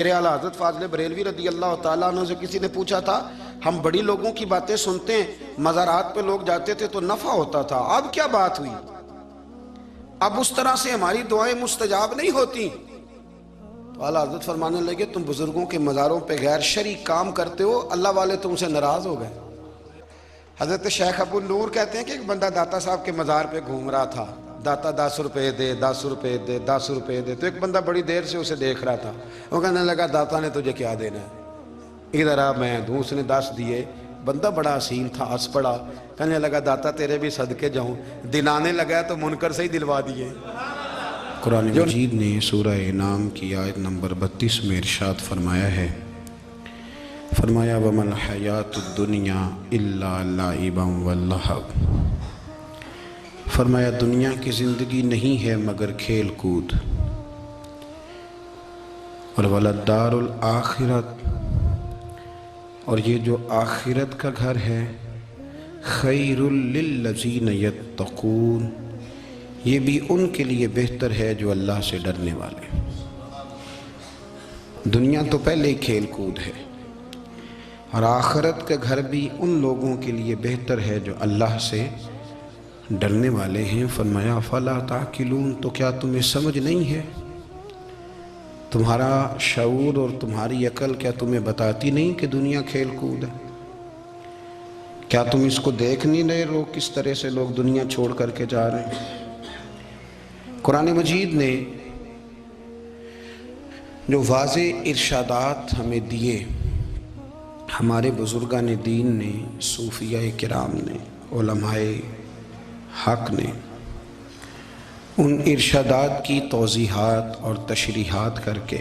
میرے اعلیٰ حضرت فاضل بریلوی رضی اللہ تعالیٰ عنہ سے کسی نے پوچھا تھا، ہم بڑی لوگوں کی باتیں سنتے ہیں، مزارات پہ لوگ جاتے تھے تو نفع ہوتا تھا، اب کیا بات ہوئی؟ اب اس طرح سے ہماری دعائیں مستجاب نہیں ہوتی۔ تو اعلیٰ حضرت فرمانے لگے، تم بزرگوں کے مزاروں پہ غیر شرعی کام کرتے ہو، اللہ والے تم سے ناراض ہو گئے۔ حضرت شیخ ابو نور کہتے ہیں کہ ایک بندہ داتا صاحب کے مزار پہ گھوم رہا تھا، داتا 10 روپے دے، 10 روپے دے، 10 روپے دے۔ تو ایک بندہ بڑی دیر سے اسے دیکھ رہا تھا، وہ کہنے لگا، داتا نے تجھے کیا دینا ہے، ادھر آ میں دوں۔ اس نے 10 دیے۔ بندہ بڑا حسین تھا، ہنس پڑا، کہنے لگا، داتا تیرے بھی صدقے جاؤں۔ دلانے لگا تو منکر سے ہی دلوا دیے۔ قرآن مجید نے سورہ انعام کی آیت نمبر 32 میں ارشاد فرمایا ہے، فرمایا وَمَا الْحَيَاةُ الدُّنْيَا إِلَّا لَعِبًا وَلَّهْوٌ، فرمایا دنیا کی زندگی نہیں ہے مگر کھیل کود، اور وَلَلدَّارُ الْآخِرَةُ، اور یہ جو آخرت کا گھر ہے، خَيْرٌ لِلَّذِينَ يَتَّقُونَ، یہ بھی ان کے لیے بہتر ہے جو اللہ سے ڈرنے والے۔ دنیا تو پہلے ہی کھیل کود ہے، اور آخرت کا گھر بھی ان لوگوں کے لیے بہتر ہے جو اللہ سے ڈرنے والے ہیں۔ فرمایا فَلَا تَعْقِلُونَ، تو کیا تمہیں سمجھ نہیں ہے؟ تمہارا شعور اور تمہاری عقل کیا تمہیں بتاتی نہیں کہ دنیا کھیل کود ہے؟ کیا تم اس کو دیکھ نہیں رہے ہو کس طرح سے لوگ دنیا چھوڑ کر کے جا رہے ہیں؟ قرآن مجید نے جو واضح ارشادات ہمیں دیے، ہمارے بزرگان دین نے، صوفیاء کرام نے، علماء حق نے، ان ارشادات کی توضیحات اور تشریحات کر کے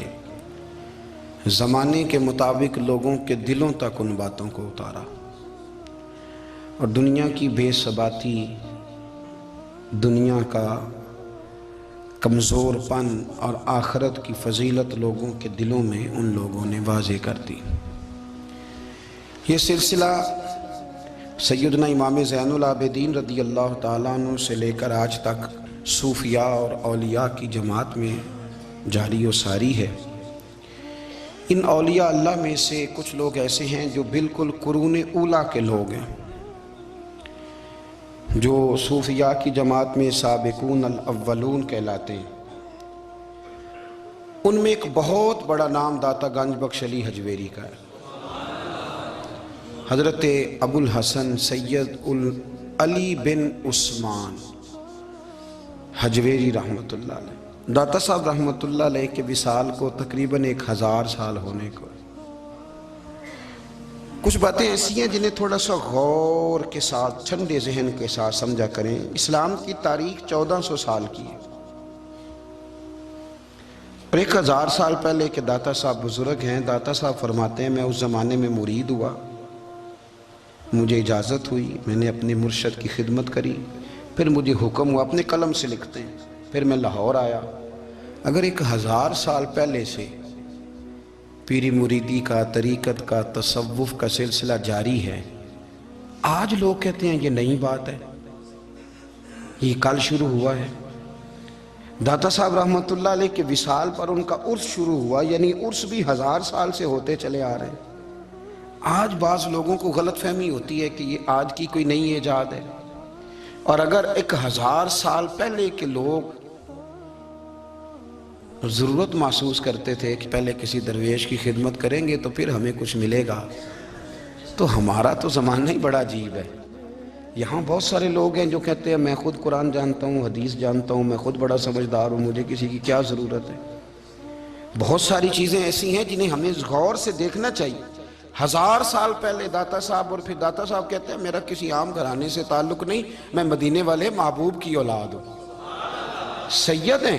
زمانے کے مطابق لوگوں کے دلوں تک ان باتوں کو اتارا، اور دنیا کی بے ثباتی، دنیا کا کمزور پن اور آخرت کی فضیلت لوگوں کے دلوں میں ان لوگوں نے واضح کر دی۔ یہ سلسلہ سیدنا امام زین العابدین رضی اللہ تعالیٰ عنہ سے لے کر آج تک صوفیاء اور اولیاء کی جماعت میں جاری و ساری ہے۔ ان اولیاء اللہ میں سے کچھ لوگ ایسے ہیں جو بالکل قرون اولیٰ کے لوگ ہیں، جو صوفیاء کی جماعت میں سابقون الاولون کہلاتے ہیں۔ ان میں ایک بہت بڑا نام داتا گنج بخش علی حجویری کا ہے۔ حضرت ابو الحسن سید علی بن عثمان حجویری رحمۃ اللہ علیہ، داتا صاحب رحمۃ اللہ علیہ کے وصال کو تقریباً 1000 سال ہونے کو۔ کچھ باتیں ایسی ہیں جنہیں تھوڑا سا غور کے ساتھ، ٹھنڈے ذہن کے ساتھ سمجھا کریں۔ اسلام کی تاریخ 1400 سال کی ہے، اور 1000 سال پہلے کے داتا صاحب بزرگ ہیں۔ داتا صاحب فرماتے ہیں، میں اس زمانے میں مرید ہوا، مجھے اجازت ہوئی، میں نے اپنے مرشد کی خدمت کری، پھر مجھے حکم ہوا، اپنے قلم سے لکھتے ہیں، پھر میں لاہور آیا۔ اگر 1000 سال پہلے سے پیری مریدی کا، طریقت کا، تصوف کا سلسلہ جاری ہے، آج لوگ کہتے ہیں یہ نئی بات ہے، یہ کل شروع ہوا ہے۔ داتا صاحب رحمۃ اللہ علیہ کے وصال پر ان کا عرس شروع ہوا، یعنی عرس بھی 1000 سال سے ہوتے چلے آ رہے ہیں۔ آج بعض لوگوں کو غلط فہمی ہوتی ہے کہ یہ آج کی کوئی نئی ایجاد ہے، اور اگر 1000 سال پہلے کے لوگ ضرورت محسوس کرتے تھے کہ پہلے کسی درویش کی خدمت کریں گے تو پھر ہمیں کچھ ملے گا، تو ہمارا تو زمانہ ہی بڑا عجیب ہے۔ یہاں بہت سارے لوگ ہیں جو کہتے ہیں میں خود قرآن جانتا ہوں، حدیث جانتا ہوں، میں خود بڑا سمجھدار ہوں، مجھے کسی کی کیا ضرورت ہے۔ بہت ساری چیزیں ایسی ہیں جنہیں ہمیں غور سے دیکھنا چاہیے۔ 1000 سال پہلے داتا صاحب، اور پھر داتا صاحب کہتے ہیں میرا کسی عام گھرانے سے تعلق نہیں، میں مدینے والے محبوب کی اولاد ہوں، سید ہیں۔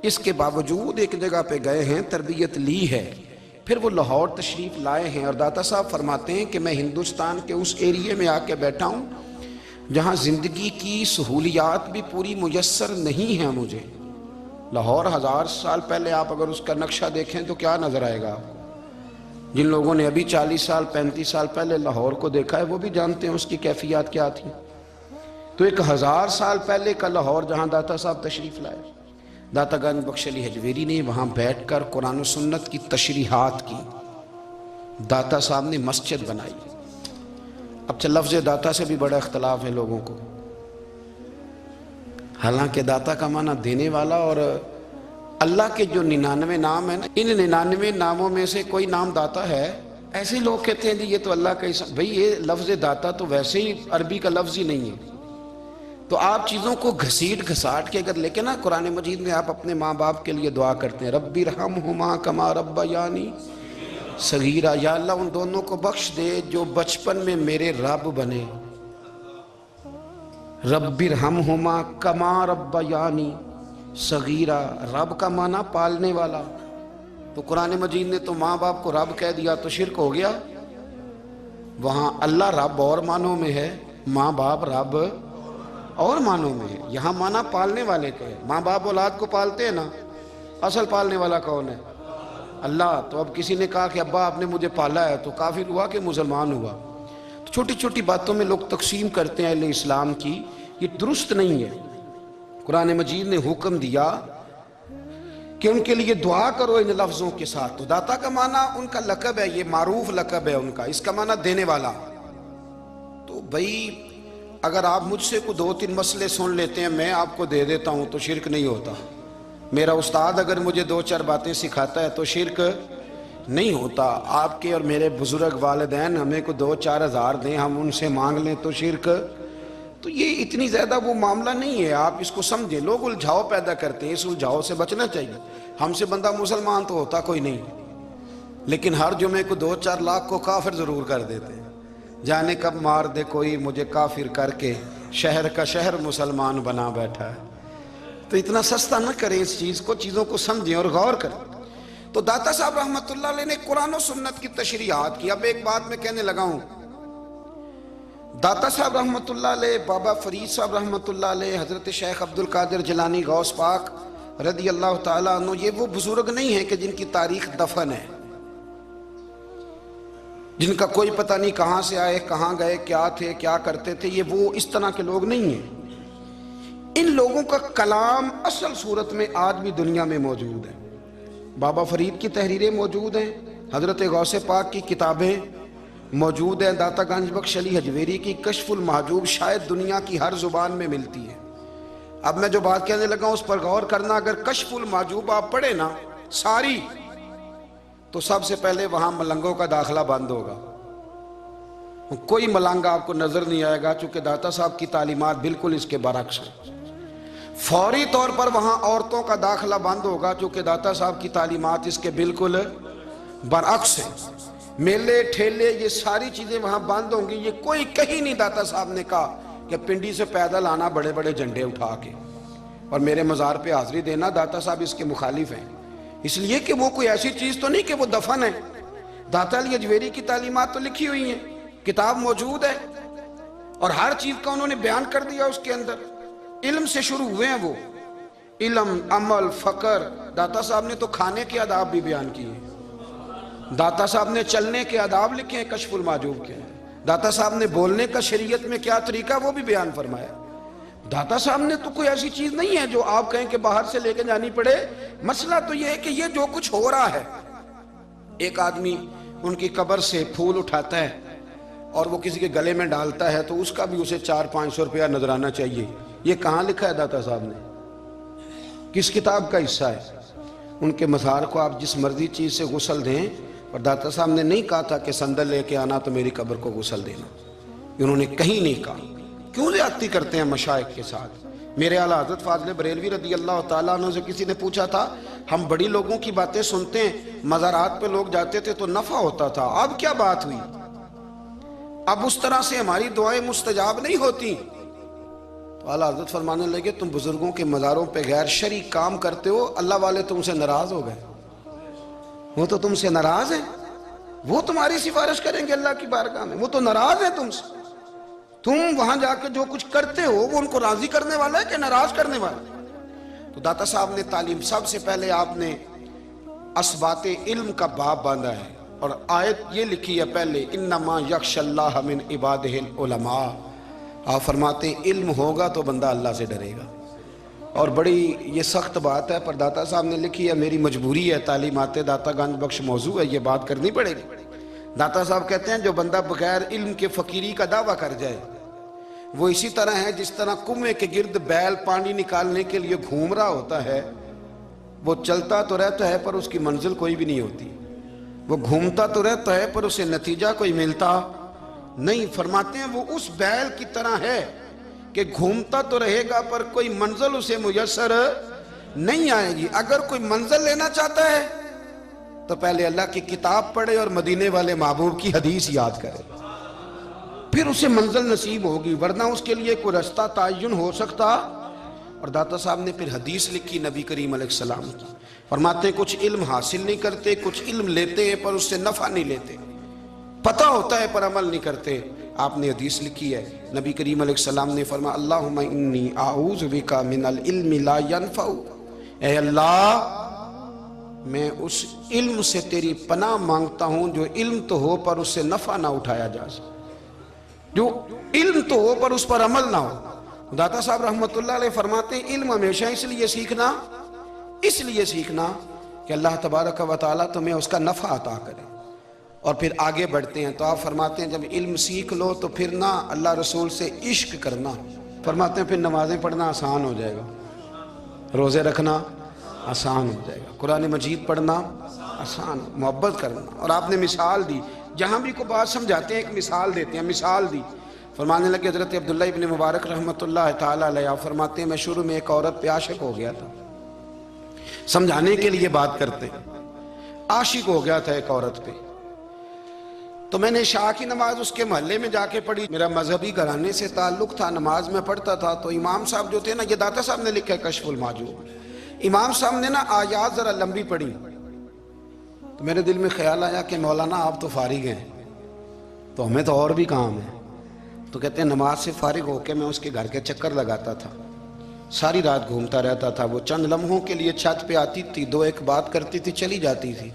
اس کے باوجود ایک جگہ پہ گئے ہیں، تربیت لی ہے، پھر وہ لاہور تشریف لائے ہیں، اور داتا صاحب فرماتے ہیں کہ میں ہندوستان کے اس ایریے میں آ کے بیٹھا ہوں جہاں زندگی کی سہولیات بھی پوری میسر نہیں ہیں مجھے۔ لاہور 1000 سال پہلے آپ اگر اس کا نقشہ دیکھیں تو کیا نظر آئے گا؟ جن لوگوں نے ابھی 40 سال 35 سال پہلے لاہور کو دیکھا ہے وہ بھی جانتے ہیں اس کی کیفیات کیا تھی۔ تو 1000 سال پہلے کا لاہور جہاں داتا صاحب تشریف لائے، داتا گنج بخش علی حجویری نے وہاں بیٹھ کر قرآن و سنت کی تشریحات کی. داتا صاحب نے مسجد بنائی. اب لفظ داتا سے بھی بڑا اختلاف ہے لوگوں کو. حالانکہ داتا کا معنی دینے والا، اور اللہ کے جو 99 نام ہیں نا، ان 99 ناموں میں سے کوئی نام داتا ہے. ایسے لوگ کہتے ہیں جی یہ تو اللہ کا اسم. بھئی یہ لفظ داتا تو ویسے ہی عربی کا لفظ ہی نہیں ہے. تو آپ چیزوں کو گھسیٹ گھساٹ کے اگر لے کے نا قرآن مجید میں آپ اپنے ماں باپ کے لیے دعا کرتے ہیں، ربی ارحمہما کما ربیانی صغیرا، یا اللہ ان دونوں کو بخش دے جو بچپن میں میرے رب بنے. ربی ارحمہما کما ربیانی صغیرا، رب کا معنی پالنے والا. تو قرآن مجید نے تو ماں باپ کو رب کہہ دیا تو شرک ہو گیا. وہاں اللہ رب اور معنوں میں ہے، ماں باپ رب اور معنوں میں ہے. یہاں معنی پالنے والے کے ہے. ماں باپ اولاد کو پالتے ہیں نا، اصل پالنے والا کون ہے؟ اللہ. تو اب کسی نے کہا کہ ابا آپ نے مجھے پالا ہے، تو کافر ہوا کہ مسلمان ہوا؟ تو چھوٹی چھوٹی باتوں میں لوگ تقسیم کرتے ہیں اہل اسلام کی، یہ درست نہیں ہے. قرآن مجید نے حکم دیا کہ ان کے لیے دعا کرو ان لفظوں کے ساتھ. تو داتا کا معنی ان کا لقب ہے، یہ معروف لقب ہے ان کا. اس کا معنی دینے والا. تو بھئی اگر آپ مجھ سے کوئی 2-3 مسئلے سن لیتے ہیں، میں آپ کو دے دیتا ہوں تو شرک نہیں ہوتا. میرا استاد اگر مجھے 2-4 باتیں سکھاتا ہے تو شرک نہیں ہوتا. آپ کے اور میرے بزرگ والدین ہمیں کو 2-4 ہزار دیں، ہم ان سے مانگ لیں تو شرک. تو یہ اتنی زیادہ وہ معاملہ نہیں ہے. آپ اس کو سمجھیں. لوگ الجھاؤ پیدا کرتے ہیں، اس الجھاؤ سے بچنا چاہیے. ہم سے بندہ مسلمان تو ہوتا کوئی نہیں، لیکن ہر جمعے کو 2-4 لاکھ کو کافر ضرور کر دیتے ہیں. جانے کب مار دے کوئی مجھے کافر کر کے، شہر کا شہر مسلمان بنا بیٹھا ہے. تو اتنا سستا نہ کریں اس چیز کو، چیزوں کو سمجھیں اور غور کریں. تو داتا صاحب رحمۃ اللہ علیہ نے قرآن و سنت کی تشریحات کی. اب ایک بات میں کہنے لگا ہوں، داتا صاحب رحمۃ اللہ علیہ، بابا فرید صاحب رحمۃ اللہ علیہ، حضرت شیخ عبد القادر جیلانی غوث پاک رضی اللہ تعالیٰ عنہ، یہ وہ بزرگ نہیں ہیں کہ جن کی تاریخ دفن ہے، جن کا کوئی پتہ نہیں کہاں سے آئے، کہاں گئے، کیا تھے، کیا کرتے تھے. یہ وہ اس طرح کے لوگ نہیں ہیں. ان لوگوں کا کلام اصل صورت میں آج بھی دنیا میں موجود ہے. بابا فرید کی تحریریں موجود ہیں، حضرت غوث پاک کی کتابیں موجود ہیں، داتا گنج بخش علی حجویری کی کشف المحجوب شاید دنیا کی ہر زبان میں ملتی ہے. اب میں جو بات کہنے لگا ہوں اس پر غور کرنا. اگر کشف المحجوب آپ پڑھیں نا ساری، تو سب سے پہلے وہاں ملنگوں کا داخلہ بند ہوگا. کوئی ملنگ آپ کو نظر نہیں آئے گا، چونکہ داتا صاحب کی تعلیمات بالکل اس کے برعکس ہیں. فوری طور پر وہاں عورتوں کا داخلہ بند ہوگا، چونکہ داتا صاحب کی تعلیمات اس کے بالکل برعکس ہیں. میلے ٹھیلے یہ ساری چیزیں وہاں بند ہوں گی. یہ کوئی کہیں نہیں داتا صاحب نے کہا کہ پنڈی سے پیدل آنا بڑے بڑے جھنڈے اٹھا کے اور میرے مزار پہ حاضری دینا. داتا صاحب اس کے مخالف ہیں، اس لیے کہ وہ کوئی ایسی چیز تو نہیں کہ وہ دفن ہے. داتا علی حجویری کی تعلیمات تو لکھی ہوئی ہیں، کتاب موجود ہے، اور ہر چیز کا انہوں نے بیان کر دیا اس کے اندر. علم سے شروع ہوئے ہیں وہ، علم، عمل، فقر. داتا صاحب نے تو کھانے کے آداب بھی بیان کیے. داتا صاحب نے چلنے کے آداب لکھے ہیں کشف المحجوب کے. داتا صاحب نے بولنے کا شریعت میں کیا طریقہ وہ بھی بیان فرمایا. داتا صاحب نے تو کوئی ایسی چیز نہیں ہے جو آپ کہیں کہ باہر سے لے کے جانی پڑے. مسئلہ تو یہ ہے کہ یہ جو کچھ ہو رہا ہے، ایک آدمی ان کی قبر سے پھول اٹھاتا ہے اور وہ کسی کے گلے میں ڈالتا ہے تو اس کا بھی اسے 400-500 روپیہ نظرانہ چاہیے. یہ کہاں لکھا ہے داتا صاحب نے؟ کس کتاب کا حصہ ہے؟ ان کے مزار کو آپ جس مرضی چیز سے غسل دیں، اور داتا صاحب نے نہیں کہا تھا کہ سندل لے کے آنا تو میری قبر کو غسل دینا. انہوں نے کہیں نہیں کہا. کیوں زیادتی کرتے ہیں مشائخ کے ساتھ؟ میرے اعلیٰ حضرت فاضل بریلوی رضی اللہ تعالیٰ عنہ سے کسی نے پوچھا تھا، ہم بڑی لوگوں کی باتیں سنتے ہیں، مزارات پہ لوگ جاتے تھے تو نفع ہوتا تھا، اب کیا بات ہوئی؟ اب اس طرح سے ہماری دعائیں مستجاب نہیں ہوتی. تو اعلیٰ حضرت فرمانے لگے، تم بزرگوں کے مزاروں پہ غیر شرعی کام کرتے ہو، اللہ والے تم سے ناراض ہو گئے. وہ تو تم سے ناراض ہیں، وہ تمہاری سفارش کریں گے اللہ کی بارگاہ میں، وہ تو ناراض ہیں تم سے. تم وہاں جا کے جو کچھ کرتے ہو وہ ان کو راضی کرنے والا ہے کہ ناراض کرنے والا ہے؟ تو داتا صاحب نے تعلیم، سب سے پہلے آپ نے اسبات علم کا باب باندھا ہے، اور آیت یہ لکھی ہے پہلے، انما یخشی اللہ من عبادہ العلماء. آپ فرماتے ہیں علم ہوگا تو بندہ اللہ سے ڈرے گا. اور بڑی یہ سخت بات ہے، پر داتا صاحب نے لکھی ہے، میری مجبوری ہے، تعلیمات داتا گنج بخش موضوع ہے، یہ بات کرنی پڑے گی۔ داتا صاحب کہتے ہیں جو بندہ بغیر علم کے فقیری کا دعویٰ کر جائے وہ اسی طرح ہے جس طرح کنویں کے گرد بیل پانی نکالنے کے لیے گھوم رہا ہوتا ہے، وہ چلتا تو رہتا ہے پر اس کی منزل کوئی بھی نہیں ہوتی، وہ گھومتا تو رہتا ہے پر اسے نتیجہ کوئی ملتا نہیں۔ فرماتے ہیں وہ اس بیل کی طرح ہے کہ گھومتا تو رہے گا پر کوئی منزل اسے میسر نہیں آئے گی۔ اگر کوئی منزل لینا چاہتا ہے تو پہلے اللہ کی کتاب پڑھے اور مدینے والے محبوب کی حدیث یاد کرے، پھر اسے منزل نصیب ہوگی، ورنہ اس کے لیے کوئی رستہ تعین ہو سکتا۔ اور داتا صاحب نے پھر حدیث لکھی نبی کریم علیہ السلام کی، فرماتے ہیں کچھ علم حاصل نہیں کرتے، کچھ علم لیتے ہیں پر اس سے نفع نہیں لیتے، پتہ ہوتا ہے پر عمل نہیں کرتے۔ آپ نے حدیث لکھی ہے، نبی کریم علیہ السلام نے فرمایا اللہم انی اعوذ بک من العلم لا ینفع، اے اللہ میں اس علم سے تیری پناہ مانگتا ہوں جو علم تو ہو پر اس سے نفع نہ اٹھایا جا سکے، جو علم تو ہو پر اس پر عمل نہ ہو۔ داتا صاحب رحمۃ اللہ علیہ فرماتے ہیں علم ہمیشہ اس لیے سیکھنا کہ اللہ تبارک و تعالیٰ تمہیں اس کا نفع عطا کرے۔ اور پھر آگے بڑھتے ہیں تو آپ فرماتے ہیں جب علم سیکھ لو تو پھر نہ اللہ رسول سے عشق کرنا، فرماتے ہیں پھر نمازیں پڑھنا آسان ہو جائے گا، روزے رکھنا آسان ہو جائے گا، قرآن مجید پڑھنا آسان، محبت کرنا۔ اور آپ نے مثال دی، جہاں بھی کوئی بات سمجھاتے ہیں ایک مثال دیتے ہیں، مثال دی، فرمانے لگے حضرت عبداللہ ابن مبارک رحمۃ اللہ تعالیٰ علیہ فرماتے ہیں میں شروع میں ایک عورت پہ عاشق ہو گیا تھا، سمجھانے کے لیے بات کرتے ہیں، عاشق ہو گیا تھا ایک عورت پہ، تو میں نے عشاء کی نماز اس کے محلے میں جا کے پڑھی، میرا مذہبی گھرانے سے تعلق تھا، نماز میں پڑھتا تھا، تو امام صاحب جو تھے نا، یہ داتا صاحب نے لکھا ہے کشف المحجوب، امام صاحب نے نا آیات ذرا لمبی پڑھی، تو میرے دل میں خیال آیا کہ مولانا آپ تو فارغ ہیں تو ہمیں تو اور بھی کام ہے، تو کہتے ہیں نماز سے فارغ ہو کے میں اس کے گھر کے چکر لگاتا تھا، ساری رات گھومتا رہتا تھا، وہ چند لمحوں کے لیے چھت پہ آتی تھی، دو ایک بات کرتی تھی چلی جاتی تھی،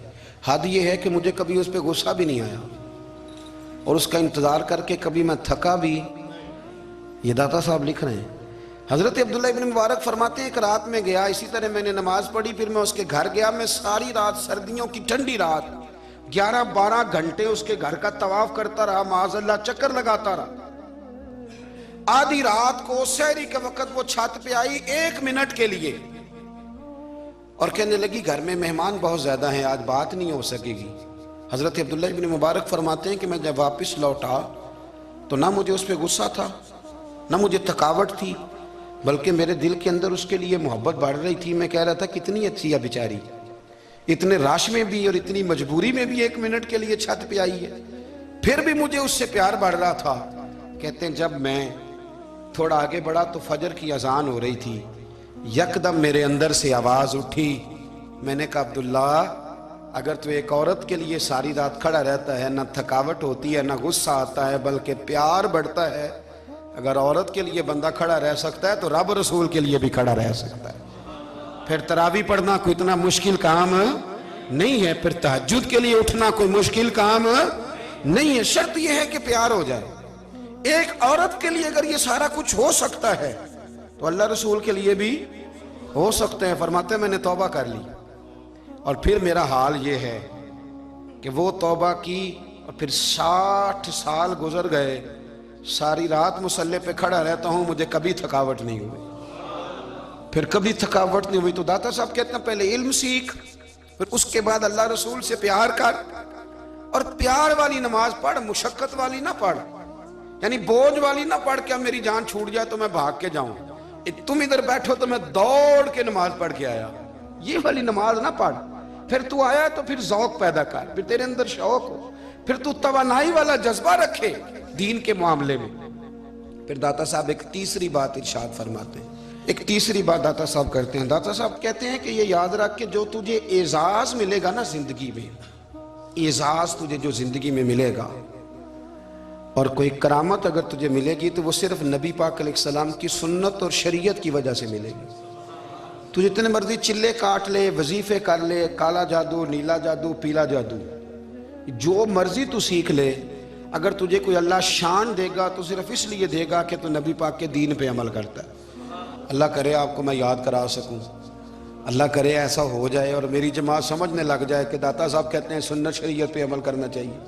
حد یہ ہے کہ مجھے کبھی اس پہ غصہ بھی نہیں آیا، اور اس کا انتظار کر کے کبھی میں تھکا بھی۔ یہ داتا صاحب لکھ رہے ہیں، حضرت عبداللہ ابن مبارک فرماتے ہیں ایک رات میں گیا، اسی طرح میں نے نماز پڑھی، پھر میں اس کے گھر گیا، میں ساری رات، سردیوں کی ٹھنڈی رات 11-12 گھنٹے اس کے گھر کا طواف کرتا رہا، معاذ اللہ چکر لگاتا رہا۔ آدھی رات کو سحری کے وقت وہ چھت پہ آئی 1 منٹ کے لیے اور کہنے لگی گھر میں مہمان بہت زیادہ ہیں، آج بات نہیں ہو سکے گی۔ حضرت عبداللہ ابن مبارک فرماتے ہیں کہ میں جب واپس لوٹا تو نہ مجھے اس پہ غصہ تھا نہ مجھے تھکاوٹ تھی، بلکہ میرے دل کے اندر اس کے لیے محبت بڑھ رہی تھی۔ میں کہہ رہا تھا کتنی اچھی ہے بیچاری، اتنے راش میں بھی اور اتنی مجبوری میں بھی 1 منٹ کے لیے چھت پہ آئی ہے، پھر بھی مجھے اس سے پیار بڑھ رہا تھا۔ کہتے ہیں جب میں تھوڑا آگے بڑھا تو فجر کی اذان ہو رہی تھی، یکدم میرے اندر سے آواز اٹھی، میں نے کہا عبداللہ اگر تو ایک عورت کے لیے ساری رات کھڑا رہتا ہے، نہ تھکاوٹ ہوتی ہے نہ غصہ آتا ہے بلکہ پیار بڑھتا ہے، اگر عورت کے لیے بندہ کھڑا رہ سکتا ہے تو رب رسول کے لیے بھی کھڑا رہ سکتا ہے۔ پھر تراویح پڑھنا کوئی اتنا مشکل کام نہیں ہے، پھر تہجد کے لیے اٹھنا کوئی مشکل کام نہیں ہے، شرط یہ ہے کہ پیار ہو جائے۔ ایک عورت کے لیے اگر یہ سارا کچھ ہو سکتا ہے تو اللہ رسول کے لیے بھی ہو سکتے ہیں۔ فرماتے ہیں میں نے توبہ کر لی، اور پھر میرا حال یہ ہے کہ وہ توبہ کی اور پھر 60 سال گزر گئے، ساری رات مصلی پہ کھڑا رہتا ہوں، مجھے کبھی تھکاوٹ نہیں ہوئی، پھر کبھی تھکاوٹ نہیں ہوئی۔ تو داتا صاحب کہتے ہیں پہلے علم سیکھ، پھر اس کے بعد اللہ رسول سے پیار کر، اور پیار والی نماز پڑھ، مشقت والی نہ پڑھ، یعنی بوجھ والی نہ پڑھ کہ اب میری جان چھوٹ جائے تو میں بھاگ کے جاؤں، تم ادھر بیٹھو تو میں دوڑ کے نماز پڑھ کے آیا، یہ والی نماز نہ پڑھ۔ پھر تو آیا تو پھر ذوق پیدا کر، پھر تیرے اندر شوق ہو، پھر تو توانائی والا جذبہ رکھے دین کے معاملے میں۔ پھر داتا صاحب ایک تیسری بات ارشاد فرماتے ہیں، ایک تیسری بات داتا صاحب کرتے ہیں، داتا صاحب کہتے ہیں کہ یہ یاد رکھ کہ جو تجھے اعزاز ملے گا نا زندگی میں، اعزاز تجھے جو زندگی میں ملے گا اور کوئی کرامت اگر تجھے ملے گی تو وہ صرف نبی پاک علیہ السلام کی سنت اور شریعت کی وجہ سے ملے گی۔ تو جتنے مرضی چلے کاٹ لے، وظیفے کر لے، کالا جادو، نیلا جادو، پیلا جادو، جو مرضی تو سیکھ لے، اگر تجھے کوئی اللہ شان دے گا تو صرف اس لیے دے گا کہ تو نبی پاک کے دین پہ عمل کرتا ہے۔ اللہ کرے آپ کو میں یاد کرا سکوں، اللہ کرے ایسا ہو جائے اور میری جماعت سمجھنے لگ جائے کہ داتا صاحب کہتے ہیں سنت شریعت پہ عمل کرنا چاہیے،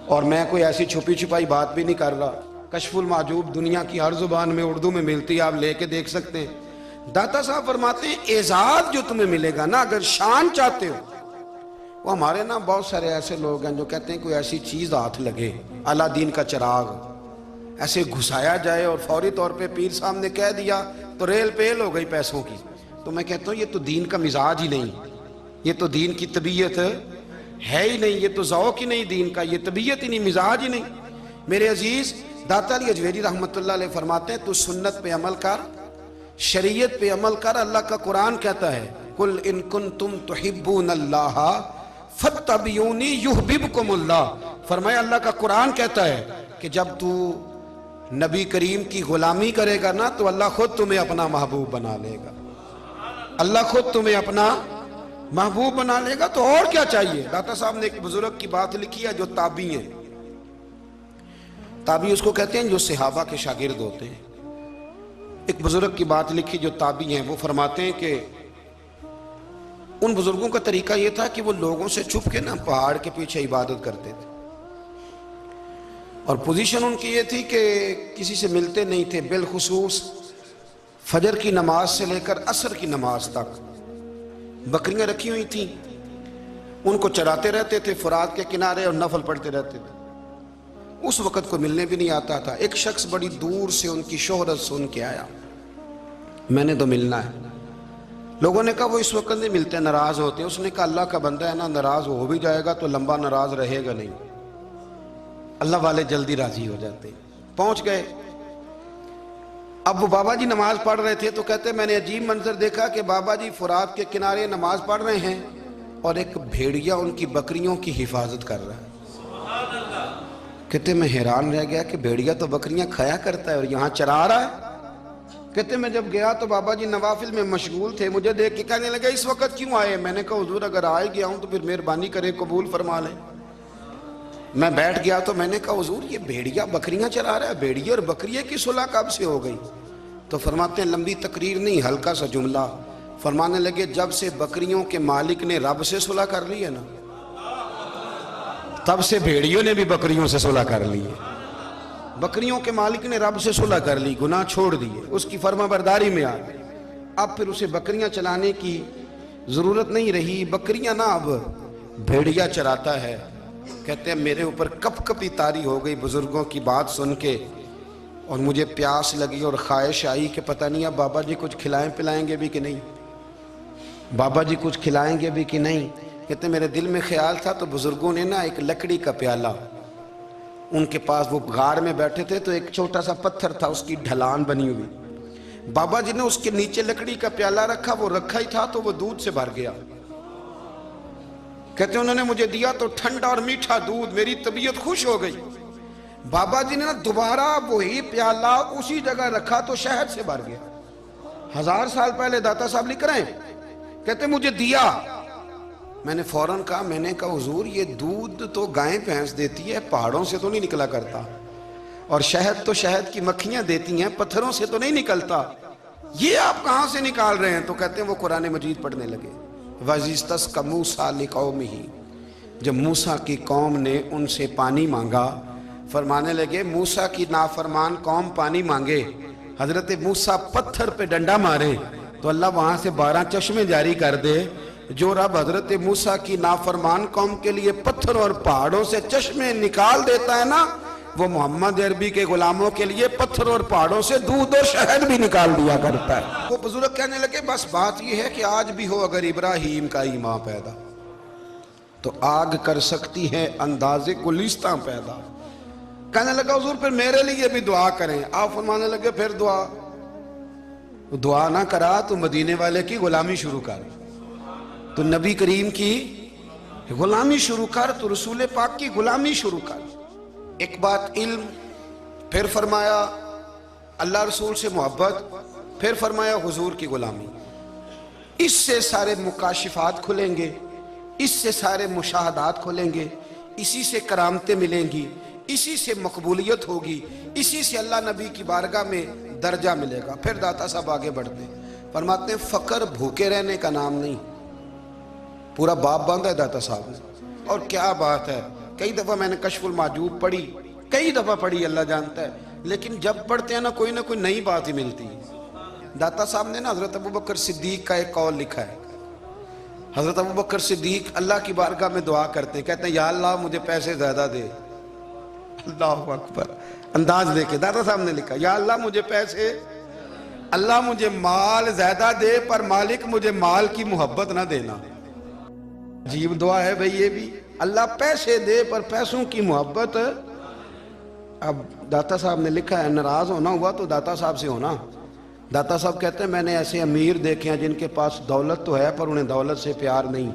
اور میں کوئی ایسی چھپی چھپائی بات بھی نہیں کر رہا۔ کشف المعجوب دنیا کی ہر زبان میں اردو میں ملتی ہے، آپ لے کے دیکھ سکتے ہیں۔ داتا صاحب فرماتے ہیں اعزاز جو تمہیں ملے گا نا، اگر شان چاہتے ہو، وہ ہمارے نا بہت سارے ایسے لوگ ہیں جو کہتے ہیں کوئی ایسی چیز ہاتھ لگے، اعلیٰ دین کا چراغ ایسے گھسایا جائے اور فوری طور پہ پیر صاحب نے کہہ دیا تو ریل پیل ہو گئی پیسوں کی۔ تو میں کہتا ہوں یہ تو دین کا مزاج ہی نہیں، یہ تو دین کی طبیعت ہے ہی نہیں، یہ تو ذوق ہی نہیں دین کا، یہ طبیعت ہی نہیں، مزاج ہی نہیں۔ میرے عزیز داتا علی اجویری رحمۃ اللہ علیہ فرماتے ہیں تو سنت پہ عمل کر، شریعت پہ عمل کر۔ اللہ کا قرآن کہتا ہے قل ان کنتم تحبون اللہ فاتبعونی یحببکم اللہ، فرمایا اللہ کا قرآن کہتا ہے کہ جب تو نبی کریم کی غلامی کرے گا نا تو اللہ خود تمہیں اپنا محبوب بنا لے گا، اللہ خود تمہیں اپنا محبوب بنا لے گا۔ تو اور کیا چاہیے؟ داتا صاحب نے ایک بزرگ کی بات لکھی ہے جو تابعی ہیں، تابعی اس کو کہتے ہیں جو صحابہ کے شاگرد ہوتے ہیں۔ ایک بزرگ کی بات لکھی جو تابعی ہیں، وہ فرماتے ہیں کہ ان بزرگوں کا طریقہ یہ تھا کہ وہ لوگوں سے چھپ کے نا پہاڑ کے پیچھے عبادت کرتے تھے، اور پوزیشن ان کی یہ تھی کہ کسی سے ملتے نہیں تھے، بالخصوص فجر کی نماز سے لے کر عصر کی نماز تک بکریاں رکھی ہوئی تھیں، ان کو چراتے رہتے تھے فرات کے کنارے اور نفل پڑھتے رہتے تھے۔ اس وقت کو ملنے بھی نہیں آتا تھا۔ ایک شخص بڑی دور سے ان کی شہرت سن کے آیا، میں نے تو ملنا ہے۔ لوگوں نے کہا وہ اس وقت نہیں ملتے، ناراض ہوتے ہیں۔ اس نے کہا اللہ کا بندہ ہے نا، ناراض ہو بھی جائے گا تو لمبا ناراض رہے گا نہیں، اللہ والے جلدی راضی ہو جاتے ہیں۔ پہنچ گئے، اب وہ بابا جی نماز پڑھ رہے تھے تو کہتے میں نے عجیب منظر دیکھا کہ بابا جی فرات کے کنارے نماز پڑھ رہے ہیں اور ایک بھیڑیا ان کی بکریوں کی حفاظت کر رہا ہے۔ کہتے میں حیران رہ گیا کہ بھیڑیا تو بکریاں کھایا کرتا ہے اور یہاں چرا رہا ہے۔ کہتے میں جب گیا تو بابا جی نوافل میں مشغول تھے، مجھے دیکھ کے کہنے لگے اس وقت کیوں آئے؟ میں نے کہا حضور اگر آئے گیا ہوں تو پھر مہربانی کرے قبول فرما لیں۔ میں بیٹھ گیا تو میں نے کہا حضور یہ بھیڑیا بکریاں چرا رہا ہے، بھیڑیا اور بکریے کی صلح کب سے ہو گئی؟ تو فرماتے ہیں لمبی تقریر نہیں، ہلکا سا جملہ، فرمانے لگے جب سے بکریوں کے مالک نے رب سے صلح کر لی ہے نا، تب سے بھیڑیوں نے بھی بکریوں سے صلح کر لی ہے۔ بکریوں کے مالک نے رب سے صلح کر لی، گناہ چھوڑ دیے، اس کی فرما برداری میں آ گئے۔ اب پھر اسے بکریاں چلانے کی ضرورت نہیں رہی، بکریاں نا اب بھیڑیا چراتا ہے۔ کہتے ہیں میرے اوپر کپ کپی طاری ہو گئی بزرگوں کی بات سن کے، اور مجھے پیاس لگی اور خواہش آئی کہ پتہ نہیں اب بابا جی کچھ کھلائیں پلائیں گے بھی کہ نہیں، بابا جی کچھ کھلائیں گے بھی کہ نہیں۔ کہتے میرے دل میں خیال تھا تو بزرگوں نے نا ایک لکڑی کا پیالہ، ان کے پاس وہ غار میں بیٹھے تھے تو ایک چھوٹا سا پتھر تھا، اس کی ڈھلان بنی ہوئی، بابا جی نے اس کے نیچے لکڑی کا پیالہ رکھا، وہ رکھا ہی تھا تو وہ دودھ سے بھر گیا۔ کہتے انہوں نے مجھے دیا تو ٹھنڈا اور میٹھا دودھ، میری طبیعت خوش ہو گئی۔ بابا جی نے نا دوبارہ وہی پیالہ اسی جگہ رکھا تو شہد سے بھر گیا۔ 1000 سال پہلے داتا صاحب لکھ رہے ہیں، کہتے مجھے دیا، میں نے فوراً کہا، میں نے کہا حضور یہ دودھ تو گائیں بھینس دیتی ہے، پہاڑوں سے تو نہیں نکلا کرتا، اور شہد تو شہد کی مکھیاں دیتی ہیں، پتھروں سے تو نہیں نکلتا، یہ آپ کہاں سے نکال رہے ہیں؟ تو کہتے ہیں وہ قرآن مجید پڑھنے لگے۔ وَإِذِ اسْتَسْقَى مُوسَىٰ لِقَوْمِهِ، جب موسیٰ کی قوم نے ان سے پانی مانگا، فرمانے لگے موسیٰ کی نافرمان قوم پانی مانگے، حضرت موسیٰ پتھر پہ ڈنڈا مارے تو اللہ وہاں سے 12 چشمے جاری کر دے۔ جو رب حضرت موسیٰ کی نافرمان قوم کے لیے پتھر اور پہاڑوں سے چشمے نکال دیتا ہے نا، وہ محمد عربی کے غلاموں کے لیے پتھر اور پہاڑوں سے دودھ اور شہد بھی نکال دیا کرتا ہے۔ وہ بزرگ کہنے لگے بس بات یہ ہے کہ آج بھی ہو اگر ابراہیم کا ایمان پیدا تو آگ کر سکتی ہے انداز گلستاں پیدا۔ کہنے لگا حضور پھر میرے لیے بھی دعا کریں۔ آپ فرمانے لگے پھر دعا نہ کرا تو مدینے والے کی غلامی شروع کر، تو نبی کریم کی غلامی شروع کر، تو رسول پاک کی غلامی شروع کر۔ ایک بات علم، پھر فرمایا اللہ رسول سے محبت، پھر فرمایا حضور کی غلامی۔ اس سے سارے مکاشفات کھلیں گے، اس سے سارے مشاہدات کھلیں گے، اسی سے کرامتیں ملیں گی، اسی سے مقبولیت ہوگی، اسی سے اللہ نبی کی بارگاہ میں درجہ ملے گا. پھر داتا صاحب آگے بڑھتے ہیں, فرماتے ہیں فقر بھوکے رہنے کا نام نہیں. پورا باب باندھا ہے داتا صاحب نے. اور کیا بات ہے, کئی دفعہ میں نے کشف المحجوب پڑھی, کئی دفعہ پڑھی, اللہ جانتا ہے, لیکن جب پڑھتے ہیں نہ کوئی نئی بات ہی ملتی ہے. داتا صاحب نے نا حضرت ابوبکر صدیق کا ایک قول لکھا ہے. حضرت ابوبکر صدیق اللہ کی بارگاہ میں دعا کرتے ہیں, کہتے ہیں یا اللہ مجھے پیسے زیادہ دے. اللہ اکبر, انداز دیکھیں, داتا صاحب نے لکھا یا اللہ مجھے پیسے, اللہ مجھے مال زیادہ دے, پر مالک مجھے مال کی محبت نہ دینا. عجیب دعا ہے بھئی یہ بھی, اللہ پیسے دے پر پیسوں کی محبت. اب داتا صاحب نے لکھا ہے ناراض ہونا ہوا تو داتا صاحب سے ہونا. داتا صاحب کہتے ہیں میں نے ایسے امیر دیکھے ہیں جن کے پاس دولت تو ہے پر انہیں دولت سے پیار نہیں.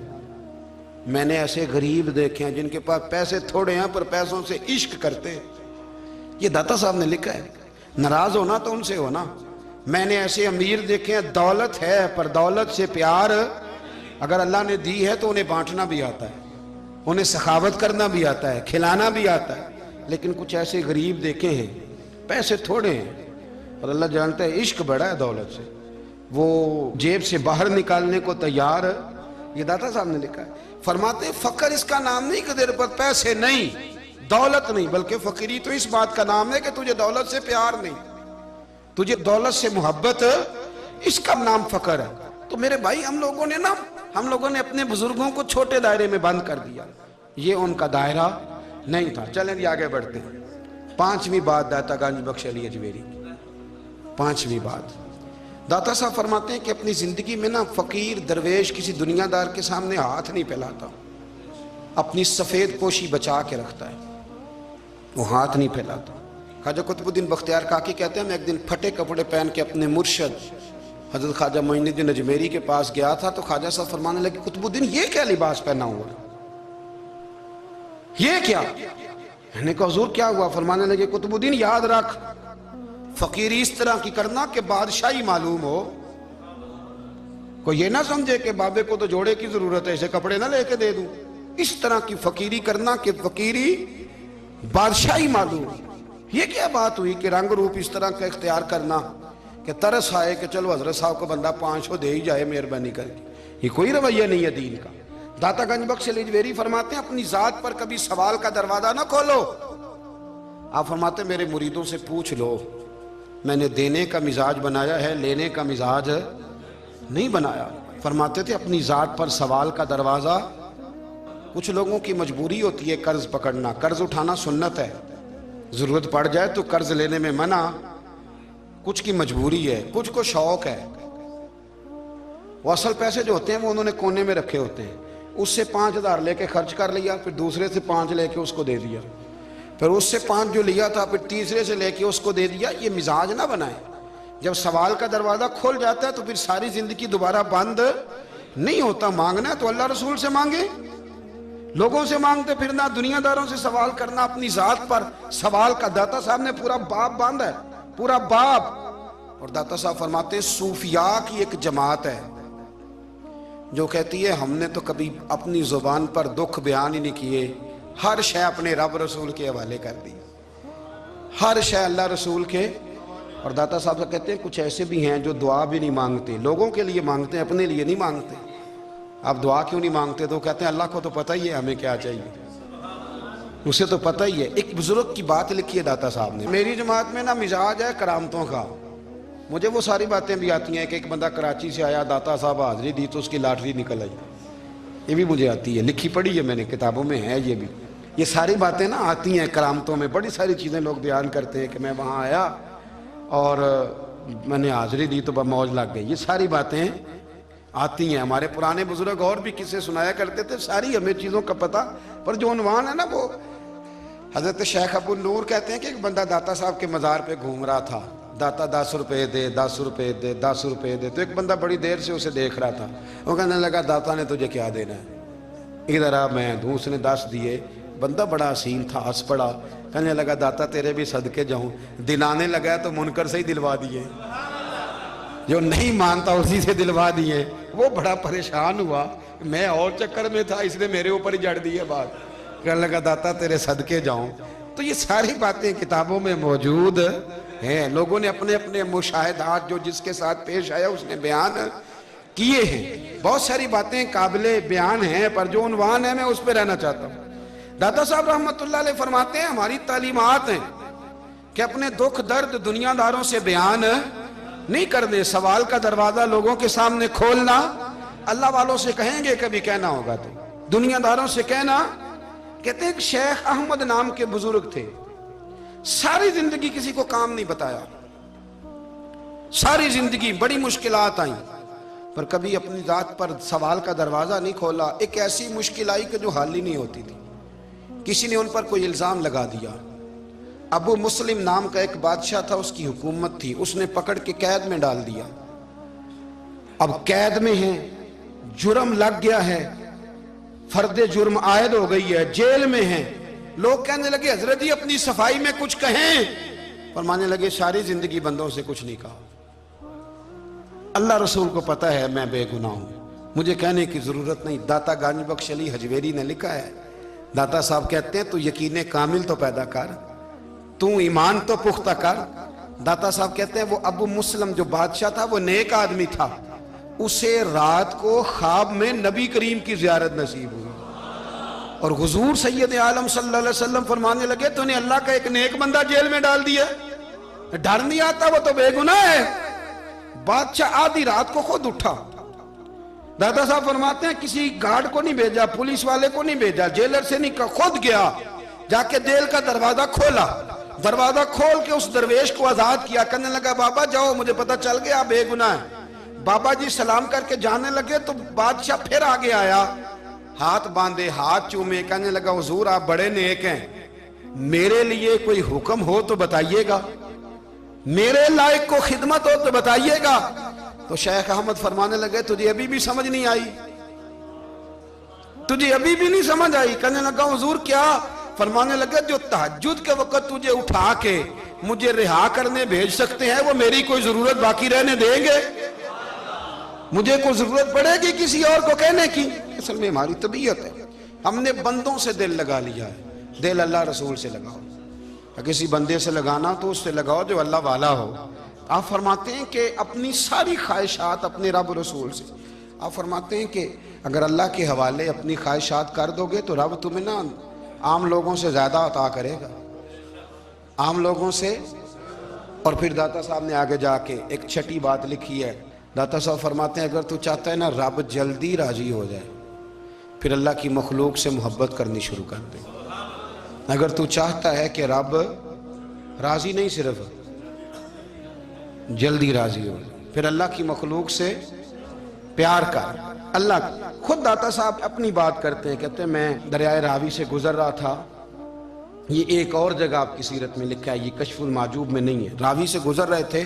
میں نے ایسے غریب دیکھے ہیں جن کے پاس پیسے تھوڑے ہیں پر پیسوں سے عشق کرتے. یہ داتا صاحب نے لکھا ہے. ناراض ہونا تو ان سے ہونا. میں نے ایسے امیر دیکھے ہیں دولت ہے پر دولت سے پیار, اگر اللہ نے دی ہے تو انہیں بانٹنا بھی آتا ہے, انہیں سخاوت کرنا بھی آتا ہے, کھلانا بھی آتا ہے. لیکن کچھ ایسے غریب دیکھے ہیں پیسے تھوڑے ہیں اور اللہ جانتا ہے عشق بڑا ہے دولت سے, وہ جیب سے باہر نکالنے کو تیار. یہ داتا صاحب نے لکھا ہے. فرماتے ہیں فقر اس کا نام نہیں کہ تیرے پر پیسے نہیں, دولت نہیں, بلکہ فقیری تو اس بات کا نام ہے کہ تجھے دولت سے پیار نہیں, تجھے دولت سے محبت, اس کا نام فقر ہے. تو میرے بھائی ہم لوگوں نے اپنے بزرگوں کو چھوٹے دائرے میں بند کر دیا, یہ ان کا دائرہ نہیں تھا. چلیں جی آگے بڑھتے ہیں. 5ویں بات داتا گنج بخش علی اجمیری. 5ویں بات داتا صاحب فرماتے ہیں کہ اپنی زندگی میں نا فقیر درویش کسی دنیا دار کے سامنے ہاتھ نہیں پھیلاتا, اپنی سفید پوشی بچا کے رکھتا ہے, وہ ہاتھ نہیں پھیلاتا. خواجہ قطب الدین بختیار کاکی کہتے ہیں میں ایک دن پھٹے کپڑے پہن کے اپنے مرشد حضرت خواجہ معین الدین اجمیری کے پاس گیا تھا تو خواجہ صاحب فرمانے لگے قطب الدین یہ کیا لباس پہنا ہوا ہے, یہ کیا؟ میں نے کہا حضور کیا ہوا؟ فرمانے لگے قطب الدین یاد رکھ فقیری اس طرح کی کرنا کہ بادشاہی معلوم ہو, کوئی یہ نہ سمجھے کہ بابے کو تو جوڑے کی ضرورت ہے اسے کپڑے نہ لے کے دے دوں. اس طرح کی فقیری کرنا کہ فقیری بادشاہی معلوم. یہ کیا بات ہوئی کہ رنگ روپ اس طرح کا اختیار کرنا کہ ترس آئے کہ چلو حضرت صاحب کو بندہ 500 دے ہی جائے مہربانی کر کے, یہ کوئی رویہ نہیں ہے دین کا. داتا گنج بخش علی اجمیری فرماتے ہیں اپنی ذات پر کبھی سوال کا دروازہ نہ کھولو. آپ فرماتے ہیں میرے مریدوں سے پوچھ لو, میں نے دینے کا مزاج بنایا ہے, لینے کا مزاج نہیں بنایا. فرماتے تھے اپنی ذات پر سوال کا دروازہ. کچھ لوگوں کی مجبوری ہوتی ہے قرض پکڑنا, قرض اٹھانا سنت ہے, ضرورت پڑ جائے تو قرض لینے میں منع. کچھ کی مجبوری ہے, کچھ کو شوق ہے. وہ اصل پیسے جو ہوتے ہیں وہ انہوں نے کونے میں رکھے ہوتے ہیں, اس سے 5,000 لے کے خرچ کر لیا, پھر دوسرے سے 5 لے کے اس کو دے دیا, پھر اس سے 5 جو لیا تھا پھر تیسرے سے لے کے اس کو دے دیا. یہ مزاج نہ بنائے. جب سوال کا دروازہ کھول جاتا ہے تو پھر ساری زندگی دوبارہ بند نہیں ہوتا. مانگنا ہے تو اللہ رسول سے مانگے, لوگوں سے مانگتے پھرنا, دنیا داروں سے سوال کرنا, اپنی ذات پر سوال کا. داتا صاحب نے پورا باب باندھا ہے, پورا باب. اور داتا صاحب فرماتے ہیں صوفیاء کی ایک جماعت ہے جو کہتی ہے ہم نے تو کبھی اپنی زبان پر دکھ بیان ہی نہیں کیے, ہر شے اپنے رب رسول کے حوالے کر دی, ہر شے اللہ رسول کے. اور داتا صاحب کہتے ہیں کچھ ایسے بھی ہیں جو دعا بھی نہیں مانگتے, لوگوں کے لیے مانگتے ہیں, اپنے لیے نہیں مانگتے. آپ دعا کیوں نہیں مانگتے؟ تو کہتے ہیں اللہ کو تو پتہ ہی ہے ہمیں کیا چاہیے, اسے تو پتہ ہی ہے. ایک بزرگ کی بات لکھی ہے داتا صاحب نے, میری جماعت میں نا مزاج ہے کرامتوں کا. مجھے وہ ساری باتیں بھی آتی ہیں کہ ایک بندہ کراچی سے آیا, داتا صاحب حاضری دی تو اس کی لاٹری نکل آئی, یہ بھی مجھے آتی ہے, لکھی پڑھی ہے میں نے, کتابوں میں ہے یہ بھی. یہ ساری باتیں نا آتی ہیں کرامتوں میں, بڑی ساری چیزیں لوگ بیان کرتے ہیں کہ میں وہاں آیا اور میں نے حاضری دی تو موج لگ گئی. یہ ساری باتیں آتی ہیں. ہمارے پرانے بزرگ اور بھی قصے سنایا کرتے تھے, ساری ہمیں چیزوں کا پتہ. پر جو عنوان ہے نا وہ حضرت شیخ ابو النور کہتے ہیں کہ ایک بندہ داتا صاحب کے مزار پہ گھوم رہا تھا, داتا 10 روپے دے, 10 روپے دے, 10 روپے دے. تو ایک بندہ بڑی دیر سے اسے دیکھ رہا تھا, وہ کہنے لگا داتا نے تجھے کیا دینا ہے, ادھر آ میں دوں. اس نے 10 دیے. بندہ بڑا حسین تھا, ہنس پڑا, کہنے لگا داتا تیرے بھی صدقے جاؤں. دلانے لگا تو منکر سے ہی دلوا دیے, جو نہیں مانتا اسی سے دلوا دیے. وہ بڑا پریشان ہوا, میں اور چکر میں تھا, اس نے میرے اوپر ہی جڑ دی ہے بات. کہنے لگا داتا تیرے صدقے جاؤں. تو یہ ساری باتیں کتابوں میں موجود ہے، لوگوں نے اپنے اپنے مشاہدات جو جس کے ساتھ پیش آیا اس نے بیان کیے ہیں، بہت ساری باتیں قابل بیان ہیں، پر جو عنوان ہے میں اس پہ رہنا چاہتا ہوں۔ داتا صاحب رحمت اللہ علیہ فرماتے ہیں ہماری تعلیمات ہیں کہ اپنے دکھ درد دنیا داروں سے بیان نہیں کرنے، سوال کا دروازہ لوگوں کے سامنے کھولنا اللہ والوں سے کہیں گے کبھی کہنا ہوگا تو دنیا داروں سے کہنا۔ کہتے ہیں کہ شیخ احمد نام کے بزرگ تھے، ساری زندگی کسی کو کام نہیں بتایا، ساری زندگی بڑی مشکلات آئیں، پر کبھی اپنی ذات پر سوال کا دروازہ نہیں کھولا۔ ایک ایسی مشکل آئی کہ جو حل ہی نہیں ہوتی تھی، کسی نے ان پر کوئی الزام لگا دیا۔ ابو مسلم نام کا ایک بادشاہ تھا، اس کی حکومت تھی، اس نے پکڑ کے قید میں ڈال دیا۔ اب قید میں ہیں، جرم لگ گیا ہے، فرد جرم عائد ہو گئی ہے، جیل میں ہیں۔ لوگ کہنے لگے حضرت جی اپنی صفائی میں کچھ کہیں، فرمانے لگے ساری زندگی بندوں سے کچھ نہیں کہا، اللہ رسول کو پتہ ہے میں بے گناہ ہوں، مجھے کہنے کی ضرورت نہیں۔ داتا گانج بخش علی حجویری نے لکھا ہے، داتا صاحب کہتے ہیں تو یقین کامل تو پیدا کر، تو ایمان تو پختہ کر۔ داتا صاحب کہتے ہیں وہ ابو مسلم جو بادشاہ تھا وہ نیک آدمی تھا، اسے رات کو خواب میں نبی کریم کی زیارت نصیب ہوئی، اور حضور سید عالم صلی اللہ علیہ وسلم فرمانے لگے تو نے اللہ کا ایک نیک بندہ جیل میں ڈال دیا، ڈر نہیں آتا، وہ تو بے گناہ ہے۔ بادشاہ آدھی رات کو خود اٹھا، دادا صاحب فرماتے ہیں کسی گارڈ کو نہیں بھیجا، پولیس والے کو نہیں بھیجا، جیلر سے نہیں کہا، خود گیا، جا کے جیل کا دروازہ کھولا، دروازہ کھول کے اس درویش کو آزاد کیا، کہنے لگا بابا جاؤ مجھے پتہ چل گیا بے گناہ ہے۔ بابا جی سلام کر کے جانے لگے تو بادشاہ پھر آگے آیا، ہاتھ باندھے، ہاتھ چومے، کہنے لگا حضور آپ بڑے نیک ہیں، میرے لیے کوئی حکم ہو تو بتائیے گا، میرے لائق کو خدمت ہو تو بتائیے گا۔ تو شیخ احمد فرمانے لگے تجھے ابھی بھی سمجھ نہیں آئی، تجھے ابھی بھی نہیں سمجھ آئی؟ کہنے لگا حضور کیا؟ فرمانے لگے جو تہجد کے وقت تجھے اٹھا کے مجھے رہا کرنے بھیج سکتے ہیں وہ میری کوئی ضرورت باقی رہنے دیں گے؟ مجھے کوئی ضرورت پڑے گی کسی اور کو کہنے کی؟ اصل میں ہماری طبیعت ہے، ہم نے بندوں سے دل لگا لیا ہے، دل اللہ رسول سے لگاؤ، کسی بندے سے لگانا تو اس سے لگاؤ جو اللہ والا ہو۔ آپ فرماتے ہیں کہ اپنی ساری خواہشات اپنے رب رسول سے، آپ فرماتے ہیں کہ اگر اللہ کے حوالے اپنی خواہشات کر دو گے تو رب تمہیں نا عام لوگوں سے زیادہ عطا کرے گا، عام لوگوں سے۔ اور پھر داتا صاحب نے آگے جا کے ایک چھٹی بات لکھی ہے، داتا صاحب فرماتے ہیں اگر تو چاہتا ہے نا رب جلدی راضی ہو جائے پھر اللہ کی مخلوق سے محبت کرنی شروع کر دے۔ اگر تو چاہتا ہے کہ رب راضی نہیں صرف جلدی راضی ہو پھر اللہ کی مخلوق سے پیار کر۔ اللہ خود داتا صاحب اپنی بات کرتے ہیں، کہتے ہیں میں دریائے راوی سے گزر رہا تھا، یہ ایک اور جگہ آپ کی سیرت میں لکھا ہے، یہ کشف المعجوب میں نہیں ہے، راوی سے گزر رہے تھے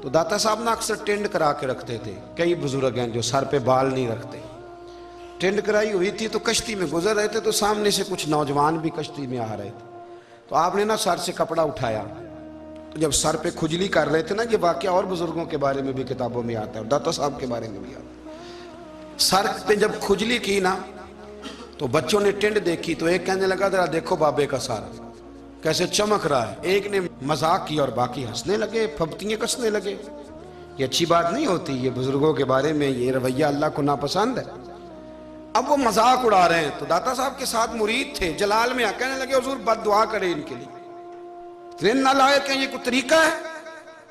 تو داتا صاحب نے اکثر ٹینڈ کرا کے رکھتے تھے، کئی بزرگ ہیں جو سر پہ بال نہیں رکھتے، ٹینڈ کرائی ہوئی تھی تو کشتی میں گزر رہے تھے تو سامنے سے کچھ نوجوان بھی کشتی میں آ رہے تھے، تو آپ نے نا سر سے کپڑا اٹھایا، تو جب سر پہ کھجلی کر رہے تھے نا، یہ واقعہ اور بزرگوں کے بارے میں بھی کتابوں میں آتا ہے، داتا صاحب کے بارے میں بھی آتا ہے، سر پہ جب کھجلی کی نا تو بچوں نے ٹینڈ دیکھی تو ایک کہنے لگا ذرا دیکھو بابے کا سر کیسے چمک رہا ہے، ایک نے مذاق کی اور باقی ہنسنے لگے، پھپتیاں کسنے لگے۔ یہ اچھی بات نہیں ہوتی، یہ بزرگوں کے بارے میں یہ رویہ اللہ کو ناپسند ہے۔ اب وہ مذاق اڑا رہے ہیں تو داتا صاحب کے ساتھ مرید تھے جلال میں کہنے لگے حضور بد دعا کرے ان کے لیے، ذہن نہ لائے کہ یہ کوئی طریقہ ہے؟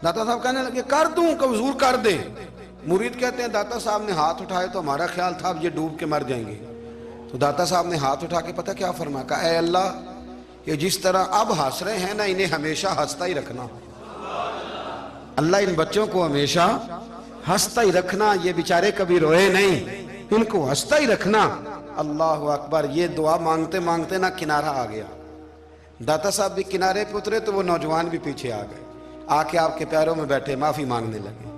داتا صاحب کہنے لگے کر دوں کہ حضور کر دیں۔ مرید کہتے ہیں داتا صاحب نے ہاتھ اٹھائے تو ہمارا خیال تھا اب یہ ڈوب کے مر جائیں گے، تو داتا صاحب نے ہاتھ اٹھا کے پتہ کیا فرمایا، کہا اے اللہ یہ جس طرح اب ہنس رہے ہیں نا انہیں ہمیشہ ہنستا ہی رکھنا، اللہ ان بچوں کو ہمیشہ ہنستا ہی رکھنا، یہ بیچارے کبھی روئے نہیں، ان کو ہنستا ہی رکھنا۔ اللہ اکبر، یہ دعا مانگتے مانگتے نا کنارہ آ گیا، داتا صاحب بھی کنارے پہ اترے تو وہ نوجوان بھی پیچھے آ گئے، آ کے آپ کے پیروں میں بیٹھے معافی مانگنے لگے،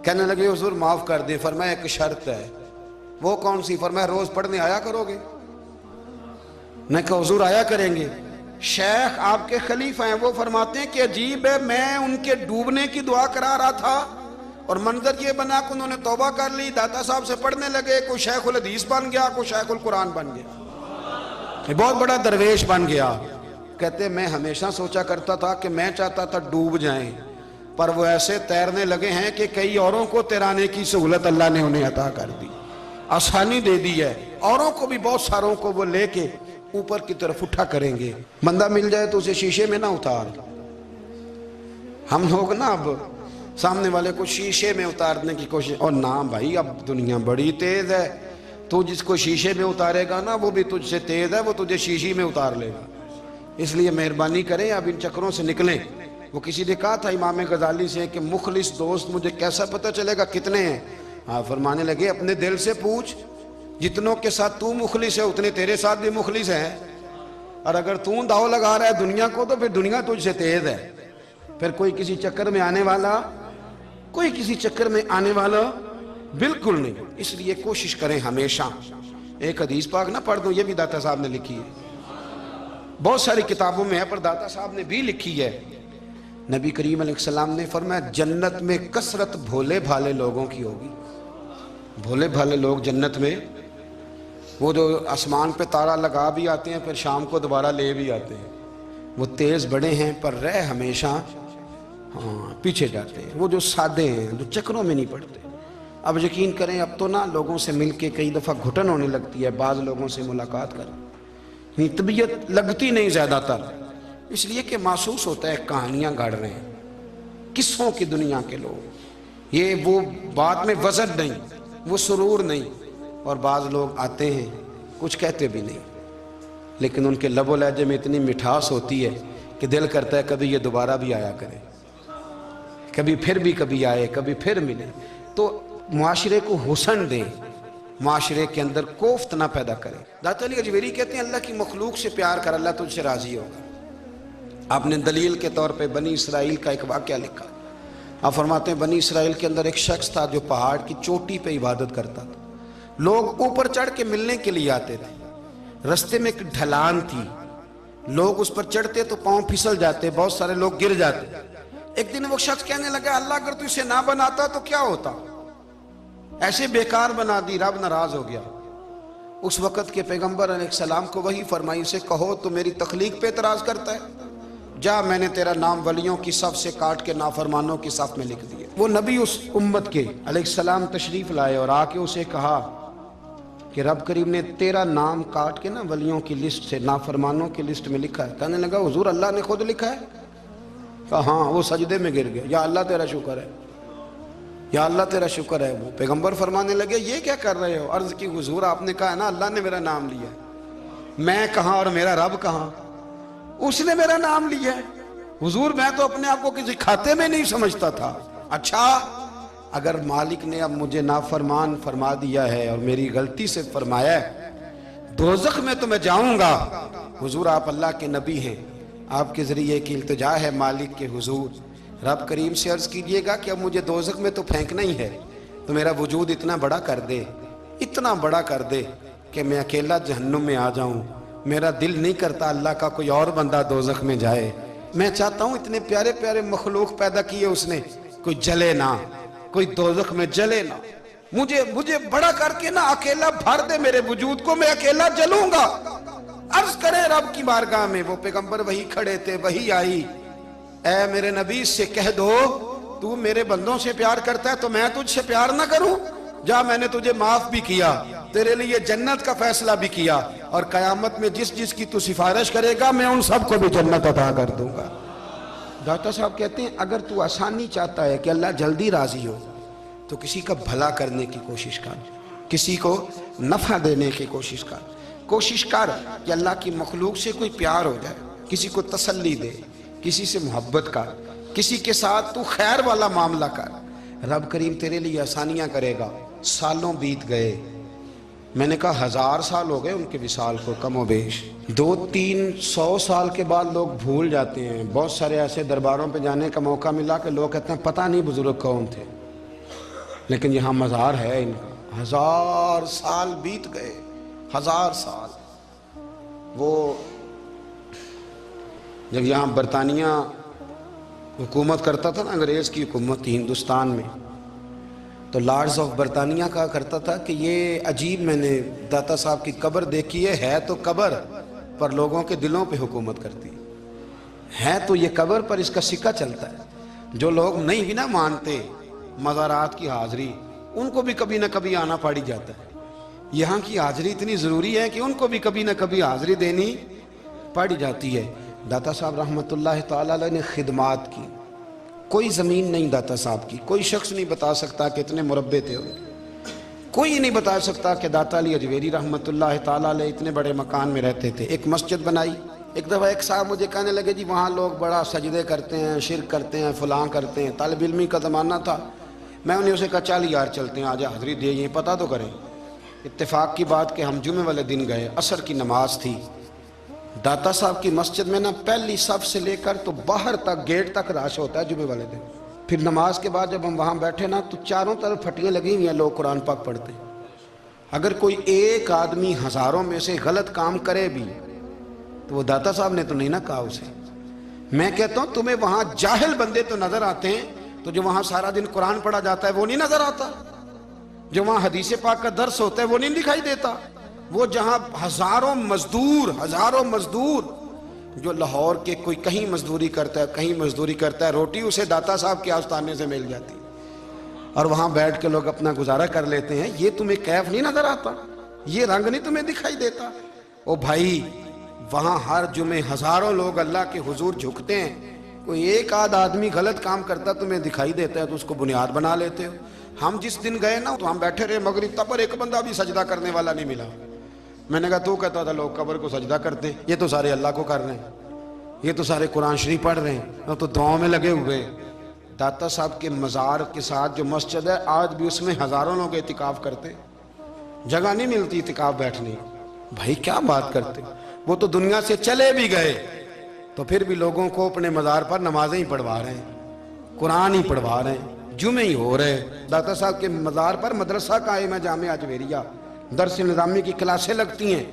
کہنے لگے حضور معاف کر دیں۔ فرمایا ایک شرط ہے، وہ کون سی؟ فرمایا روز پڑھنے آیا کرو گے؟ میں کہا حضور آیا کریں گے۔ شیخ آپ کے خلیفہ ہیں، وہ فرماتے ہیں کہ عجیب ہے، میں ان کے ڈوبنے کی دعا کرا رہا تھا اور منظر یہ بنا کہ انہوں نے توبہ کر لی، داتا صاحب سے پڑھنے لگے، کوئی شیخ الحدیث بن گیا، کوئی شیخ القرآن بن گیا، بہت بڑا درویش بن گیا۔ کہتے میں ہمیشہ سوچا کرتا تھا کہ میں چاہتا تھا ڈوب جائیں پر وہ ایسے تیرنے لگے ہیں کہ کئی اوروں کو تیرانے کی سہولت اللہ نے انہیں عطا کر دی، آسانی دے دی ہے، اوروں کو بھی بہت ساروں کو وہ لے کے اوپر کی طرف اٹھا کریں گے۔ بندہ مل جائے تو اسے شیشے میں نہ اتار، ہم لوگ نا اب سامنے والے کو شیشے میں اتارنے کی کوشش، اور نہ بھائی اب دنیا بڑی تیز ہے، تو جس کو شیشے میں اتارے گا نا وہ بھی تجھ سے تیز ہے، وہ تجھے شیشی میں اتار لے گا۔ اس لیے مہربانی کریں اب ان چکروں سے نکلیں۔ وہ کسی نے کہا تھا امام غزالی سے کہ مخلص دوست مجھے کیسا پتہ چلے گا کتنے ہیں؟ فرمانے لگے اپنے دل سے پوچھ، جتنوں کے ساتھ تو مخلص ہے اتنے تیرے ساتھ بھی مخلص ہیں، اور اگر تو داؤ لگا رہا ہے دنیا کو تو پھر دنیا تجھ سے تیز ہے۔ پھر کوئی کسی چکر میں آنے والا، کوئی کسی چکر میں آنے والا بالکل نہیں۔ اس لیے کوشش کریں ہمیشہ۔ ایک حدیث پاک نہ پڑھ دوں، یہ بھی داتا صاحب نے لکھی ہے، بہت ساری کتابوں میں ہے پر داتا صاحب نے بھی لکھی ہے۔ نبی کریم علیہ السلام نے فرمایا جنت میں کثرت بھولے بھالے لوگوں کی ہوگی۔ بھولے بھالے لوگ جنت میں، وہ جو آسمان پہ تارا لگا بھی آتے ہیں پھر شام کو دوبارہ لے بھی آتے ہیں، وہ تیز بڑے ہیں پر رہ ہمیشہ پیچھے جاتے ہیں، وہ جو سادے ہیں جو چکروں میں نہیں پڑتے۔ اب یقین کریں اب تو نا لوگوں سے مل کے کئی دفعہ گھٹن ہونے لگتی ہے، بعض لوگوں سے ملاقات کر طبیعت لگتی نہیں زیادہ تر، اس لیے کہ محسوس ہوتا ہے کہانیاں گاڑ رہے ہیں، قصوں کی دنیا کے لوگ، یہ وہ بات میں وزن نہیں، وہ سرور نہیں۔ اور بعض لوگ آتے ہیں کچھ کہتے بھی نہیں، لیکن ان کے لب و لہجے میں اتنی مٹھاس ہوتی ہے کہ دل کرتا ہے کبھی یہ دوبارہ بھی آیا کرے، کبھی آئے، کبھی پھر ملے۔ تو معاشرے کو حسن دیں، معاشرے کے اندر کوفت نہ پیدا کریں۔ داتا علی اجویری کہتے ہیں اللہ کی مخلوق سے پیار کر، اللہ تجھ سے راضی ہوگا۔ آپ نے دلیل کے طور پہ بنی اسرائیل کا ایک واقعہ لکھا۔ آپ فرماتے ہیں بنی اسرائیل کے اندر ایک شخص تھا جو پہاڑ کی چوٹی پہ عبادت کرتا تھا، لوگ اوپر چڑھ کے ملنے کے لیے آتے تھے، رستے میں ایک ڈھلان تھی، لوگ اس پر چڑھتے تو پاؤں پھسل جاتے، بہت سارے لوگ گر جاتے۔ ایک دن وہ شخص کہنے لگا اللہ اگر تو اسے نہ بناتا تو کیا ہوتا، ایسے بیکار بنا دی، رب ناراض ہو گیا۔ اس وقت کے پیغمبر علیہ السلام کو وہی فرمائی اسے کہو تو میری تخلیق پہ اعتراض کرتا ہے، جا میں نے تیرا نام ولیوں کی صف سے کاٹ کے نافرمانوں کی صف میں لکھ دیا۔ وہ نبی اس امت کے علیہ السلام تشریف لائے اور آ کے اسے کہا کہ رب کریم نے تیرا نام کاٹ کے نا ولیوں کی لسٹ سے نافرمانوں کی لسٹ میں لکھا ہے۔ کہنے لگا حضور اللہ نے خود لکھا ہے؟ کہا ہاں۔ وہ سجدے میں گر گیا، یا اللہ تیرا شکر ہے، یا اللہ تیرا شکر ہے۔ وہ پیغمبر فرمانے لگے یہ کیا کر رہے ہو؟ عرض کی حضور آپ نے کہا ہے نا اللہ نے میرا نام لیا ہے، میں کہاں اور میرا رب کہاں؟ اس نے میرا نام لیا ہے حضور، میں تو اپنے آپ کو کسی کھاتے میں نہیں سمجھتا تھا۔ اچھا اگر مالک نے اب مجھے نافرمان فرما دیا ہے اور میری غلطی سے فرمایا ہے دوزخ میں تو میں جاؤں گا۔ حضور آپ اللہ کے نبی ہیں، آپ کے ذریعے کی التجا ہے مالک کے حضور، رب کریم سے عرض کیجئے گا کہ اب مجھے دوزخ میں تو پھینکنا ہی ہے، تو میرا وجود اتنا بڑا کر دے، اتنا بڑا کر دے کہ میں اکیلا جہنم میں آ جاؤں۔ میرا دل نہیں کرتا اللہ کا کوئی اور بندہ دوزخ میں جائے، میں چاہتا ہوں اتنے پیارے پیارے مخلوق پیدا کیے اس نے، کوئی جلے نہ، کوئی دوزخ میں جلے نہ، مجھے بڑا کر کے نہ اکیلا بھر دے میرے وجود کو، میں اکیلا جلوں گا۔ عرض کریں رب کی بارگاہ میں، وہ پیغمبر وہی کھڑے تھے، وہی آئی، اے میرے نبی سے کہہ دو تو میرے بندوں سے پیار کرتا ہے تو میں تجھ سے پیار نہ کروں؟ جا میں نے تجھے معاف بھی کیا، تیرے لیے جنت کا فیصلہ بھی کیا، اور قیامت میں جس کی تو سفارش کرے گا میں ان سب کو بھی جنت عطا کر دوں گا۔ داتا صاحب کہتے ہیں اگر تو آسانی چاہتا ہے کہ اللہ جلدی راضی ہو تو کسی کا بھلا کرنے کی کوشش کر، کسی کو نفع دینے کی کوشش کر کہ اللہ کی مخلوق سے کوئی پیار ہو جائے، کسی کو تسلی دے، کسی سے محبت کر، کسی کے ساتھ تو خیر والا معاملہ کر، رب کریم تیرے لیے آسانیاں کرے گا۔ سالوں بیت گئے، میں نے کہا 1000 سال ہو گئے ان کے وصال کو کم و بیش، 200-300 سال کے بعد لوگ بھول جاتے ہیں۔ بہت سارے ایسے درباروں پہ جانے کا موقع ملا کہ لوگ کہتے ہیں پتہ نہیں بزرگ کون تھے، لیکن یہاں مزار ہے ان کا۔ 1000 سال بیت گئے، 1000 سال۔ وہ جب یہاں برطانیہ حکومت کرتا تھا نا، انگریز کی حکومت تھی ہندوستان میں، تو لارڈز آف برطانیہ کہا کرتا تھا کہ یہ عجیب، میں نے داتا صاحب کی قبر دیکھی ہے تو قبر پر لوگوں کے دلوں پہ حکومت کرتی ہے تو یہ قبر پر اس کا سکہ چلتا ہے۔ جو لوگ نہیں بھی نہ مانتے مزارات کی حاضری، ان کو بھی کبھی نہ کبھی آنا پڑ ہی جاتا ہے۔ یہاں کی حاضری اتنی ضروری ہے کہ ان کو بھی کبھی نہ کبھی حاضری دینی پڑ جاتی ہے۔ داتا صاحب رحمۃ اللہ تعالی علیہ نے خدمات کی، کوئی زمین نہیں داتا صاحب کی، کوئی شخص نہیں بتا سکتا کہ اتنے مربع تھے، کوئی نہیں بتا سکتا کہ داتا علی اجویری رحمۃ اللہ تعالی علیہ اتنے بڑے مکان میں رہتے تھے۔ ایک مسجد بنائی، ایک دفعہ ایک صاحب مجھے کہنے لگے جی وہاں لوگ بڑا سجدے کرتے ہیں، شرک کرتے ہیں، فلاں کرتے ہیں، طالب علمی کا زمانہ تھا۔ میں انہیں اسے کہا چل یار چلتے ہیں، آج حاضری دے، یہ پتہ تو کریں۔ اتفاق کی بات کہ ہم جمعے والے دن گئے، عصر کی نماز تھی، داتا صاحب کی مسجد میں نا پہلی صف سے لے کر تو باہر تک گیٹ تک رش ہوتا ہے جمعے والے دن۔ پھر نماز کے بعد جب ہم وہاں بیٹھے نا تو چاروں طرف پھٹیاں لگی ہوئی ہیں، لوگ قرآن پاک پڑھتے ہیں۔ اگر کوئی ایک آدمی ہزاروں میں سے غلط کام کرے بھی تو وہ داتا صاحب نے تو نہیں نہ کہا اسے۔ میں کہتا ہوں تمہیں وہاں جاہل بندے تو نظر آتے ہیں، تو جو وہاں سارا دن قرآن پڑھا جاتا ہے وہ نہیں نظر آتا؟ جو وہاں حدیث پاک کا درس ہوتا ہے وہ نہیں دکھائی دیتا؟ وہ جہاں ہزاروں مزدور جو لاہور کے کوئی کہیں مزدوری کرتا ہے، کہیں مزدوری کرتا ہے، روٹی اسے داتا صاحب کے آستانے سے مل جاتی، اور وہاں بیٹھ کے لوگ اپنا گزارا کر لیتے ہیں۔ یہ تمہیں کیف نہیں نظر آتا؟ یہ رنگ نہیں تمہیں دکھائی دیتا؟ او بھائی، وہاں ہر جمعے ہزاروں لوگ اللہ کے حضور جھکتے ہیں، کوئی ایک آدھ آدمی غلط کام کرتا تمہیں دکھائی دیتا ہے تو اس کو بنیاد بنا لیتے ہو۔ ہم جس دن گئے نا تو ہم بیٹھے رہے مغرب تک، پر ایک بندہ بھی سجدہ کرنے والا نہیں ملا۔ میں نے کہا تو کہتا تھا لوگ قبر کو سجدہ کرتے ہیں، یہ تو سارے اللہ کو کر رہے ہیں، یہ تو سارے قرآن شریف پڑھ رہے ہیں، تو دعاؤں میں لگے ہوئے۔ داتا صاحب کے مزار کے ساتھ جو مسجد ہے آج بھی اس میں ہزاروں لوگ اعتکاف کرتے، جگہ نہیں ملتی اعتکاف بیٹھنے۔ بھائی کیا بات کرتے، وہ تو دنیا سے چلے بھی گئے تو پھر بھی لوگوں کو اپنے مزار پر نمازیں ہی پڑھوا رہے ہیں، قرآن ہی پڑھوا رہے ہیں، جمعے ہی ہو رہے۔ داتا صاحب کے مزار پر مدرسہ قائم ہے، جامعہ اجویریہ، درس نظامی کی کلاسیں لگتی ہیں،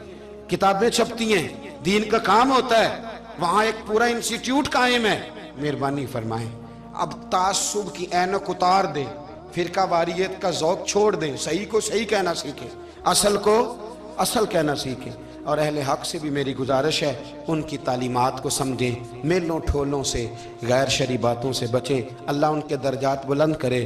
کتابیں چھپتی ہیں، دین کا کام ہوتا ہے، وہاں ایک پورا انسٹیٹیوٹ قائم ہے۔ مہربانی فرمائیں اب تعصب کی اینک اتار دیں، فرقہ واریت کا ذوق چھوڑ دیں، صحیح کو صحیح کہنا سیکھیں، اصل کو اصل کہنا سیکھیں۔ اور اہل حق سے بھی میری گزارش ہے ان کی تعلیمات کو سمجھیں، میلوں ٹھولوں سے، غیر شرعی باتوں سے بچیں، اللہ ان کے درجات بلند کرے۔